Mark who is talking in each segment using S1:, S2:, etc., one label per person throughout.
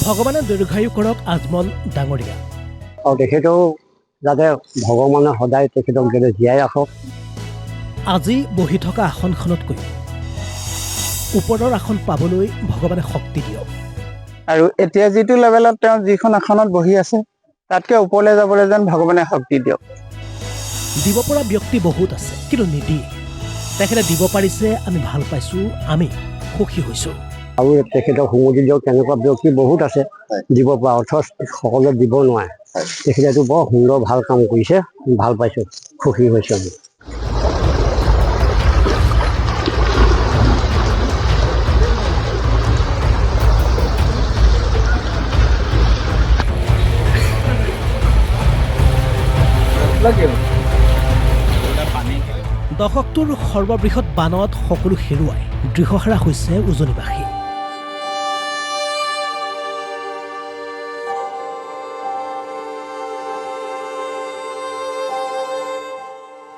S1: ভগৱানে দীৰ্ঘায়ু কৰক আজমল ডাঙৰীয়া।
S2: আৰু তেখেতেও যাতে ভগৱানে সদায় তেখেতক যাতে জীয়াই ৰাখক।
S1: আজি বহি থকা আসনখনতকৈ ওপৰৰ আসন পাবলৈ ভগৱানে শক্তি দিয়ক।
S3: আৰু এতিয়া যিটো লেভেলত তেওঁ যিখন আসনত বহি আছে তাতকৈ ওপৰলৈ যাবলৈ যেন ভগৱানে শক্তি দিয়ক।
S1: দিব পৰা ব্যক্তি বহুত আছে, কিন্তু নিদিয়ে। তেখেতে দিব পাৰিছে, আমি ভাল পাইছোঁ, আমি সুখী হৈছোঁ।
S2: আৰু তেখেতক সুমতি দিয়ক তেনেকুৱা ব্যক্তি বহুত আছে দিব পৰা, অথচ সকলোৱে দিব নোৱাৰে। তেখেতেতো বৰ সুন্দৰ ভাল কাম কৰিছে, ভাল পাইছোঁ, সুখী হৈছোঁ আমি।
S1: দশকটোৰ সৰ্ববৃহৎ বানত সকলো হেৰুৱাই দৃঢ়হাৰা হৈছে উজনিবাসী।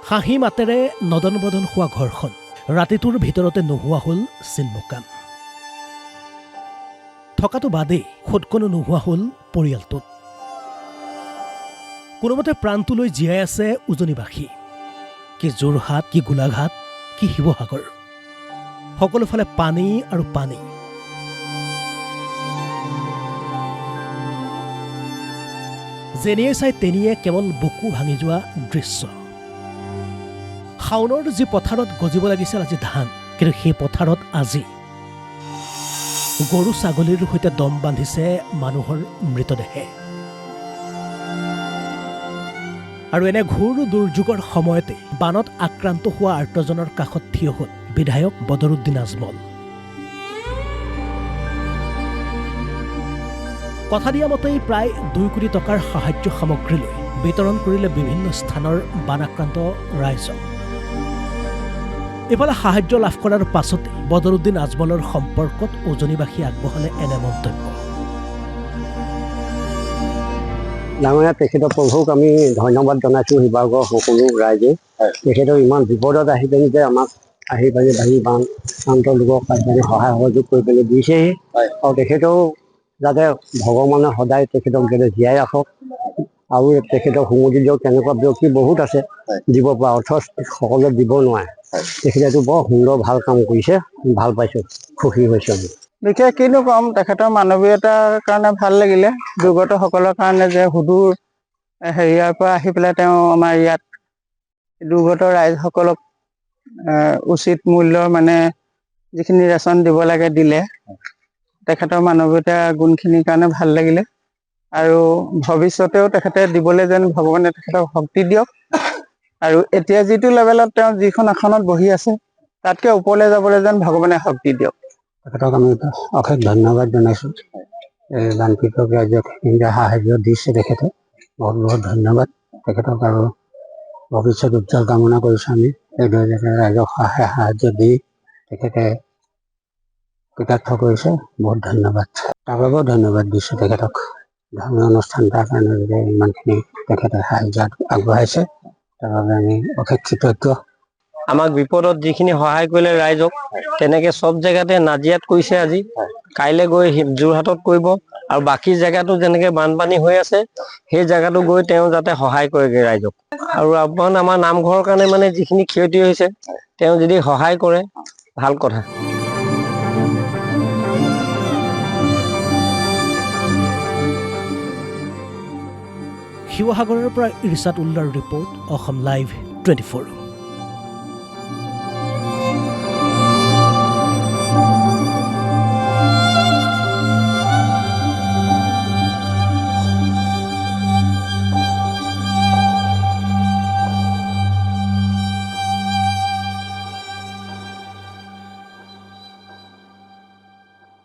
S1: হাঁহি মাতেৰে নদন বদন হোৱা ঘৰখন ৰাতিটোৰ ভিতৰতে নোহোৱা হ'ল চিনমুকাম। থকাটো বাদেই সোধকণো নোহোৱা হ'ল পৰিয়ালটোত। কোনোমতে প্ৰাণটো লৈ জীয়াই আছে উজনিবাসী। কি যোৰহাট, কি গোলাঘাট, কি শিৱসাগৰ, সকলোফালে পানী আৰু পানী। যেনিয়ে চাই তেনিয়ে কেৱল বুকু ভাঙি যোৱা দৃশ্য। শাওনৰ যি পথাৰত গজিব লাগিছিল আজি ধান, কিন্তু সেই পথাৰত আজি গৰু ছাগলীৰ সৈতে দম বান্ধিছে মানুহৰ মৃতদেহে। আৰু এনে ঘোৰ দুৰ্যোগৰ সময়তে বানত আক্ৰান্ত হোৱা আৰ্তজনৰ কাষত থিয় হ'ল বিধায়ক বদৰুদ্দিন আজমল। কথা দিয়া মতেই প্ৰায় 2 কোটি টকাৰ সাহায্য সামগ্ৰী লৈ বিতৰণ কৰিলে বিভিন্ন স্থানৰ বানাক্ৰান্ত ৰাইজক। ইফালে সাহায্য লাভ কৰাৰ পাছতে বদৰুদ্দিন আজমলৰ সম্পৰ্কত উজনিবাসী আগবঢ়ালে এনে মন্তব্য।
S2: ডাঙৰীয়া তেখেতৰ প্ৰভুক আমি ধন্যবাদ জনাইছোঁ, শিৱসাগৰৰ সকলো ৰাইজে। তেখেতৰ ইমান বিপদত আহি পিনি যে আমাক আহি পানি বাঢ়ি বান শান্ত লোকক আহি পানি সহায় সহযোগ কৰি পিনি দিছেহি। আৰু তেখেতেও যাতে ভগৱানে সদায় তেখেতক যাতে জীয়াই ৰাখক। আৰু তেখেতক সুমতি দিয়ক তেনেকুৱা ব্যক্তি বহুত আছে দিব পৰা, অথচ সকলোৱে দিব নোৱাৰে। তেখেতেতো বৰ সুন্দৰ ভাল কাম কৰিছে, ভাল পাইছোঁ, সুখী হৈছোঁ আমি।
S3: বিশেষ কিনো ক'ম, তেখেতৰ মানৱীয়তাৰ কাৰণে ভাল লাগিলে। দুৰ্গতসকলৰ কাৰণে যে সুদূৰ হেৰিয়াৰ পৰা আহি পেলাই তেওঁ আমাৰ ইয়াত দুৰ্গত ৰাইজসকলক উচিত মূল্যৰ মানে যিখিনি ৰেচন দিব লাগে দিলে। তেখেতৰ মানৱীয়তা গুণখিনিৰ কাৰণে ভাল লাগিলে। আৰু ভৱিষ্যতেও তেখেতে দিবলৈ যেন ভগৱানে তেখেতক শক্তি দিয়ক। আৰু এতিয়া যিটো লেভেলত তেওঁ যিখন আসনত বহি আছে তাতকৈ ওপৰলৈ যাবলৈ যেন ভগৱানে শক্তি দিয়ক।
S2: তেখেতক আমি অশেষ ধন্যবাদ জনাইছোঁ। বানপীড়িত ৰাইজক সাহায্য দিছে তেখেতে, বহুত বহুত ধন্যবাদ তেখেতক। আৰু ভৱিষ্যত উজ্জ্বল কামনা কৰিছোঁ আমি। এইদৰে যাতে ৰাইজক সহায় সাহায্য দি তেখেতে কৃতাৰ্থ কৰিছে, বহুত ধন্যবাদ। তাৰ বাবেও ধন্যবাদ দিছোঁ তেখেতক। ধৰ্মীয় অনুষ্ঠান তাৰ কাৰণে যে ইমানখিনি তেখেতে সাহায্য আগবঢ়াইছে, তাৰ বাবে আমি অশেষ কৃতজ্ঞ।
S4: আমাক বিপদত যিখিনি সহায় কৰিলে ৰাইজক, তেনেকে চব জেগাতে নাজিয়াত কৰিছে আজি, কাইলৈ গৈ যোৰহাটত কৰিব। আৰু বাকী জেগাতো যেনেকে বানপানী হৈ আছে সেই জেগাতো গৈ তেওঁ যাতে সহায় কৰেগৈ ৰাইজক। আৰু আমাৰ নামঘৰৰ কাৰণে মানে যিখিনি ক্ষতি হৈছে তেওঁ যদি সহায় কৰে ভাল কথা।
S1: শিৱসাগৰৰ পৰা ইৰছাদ উল্লাৰ ৰিপৰ্ট, অসম লাইভ 24।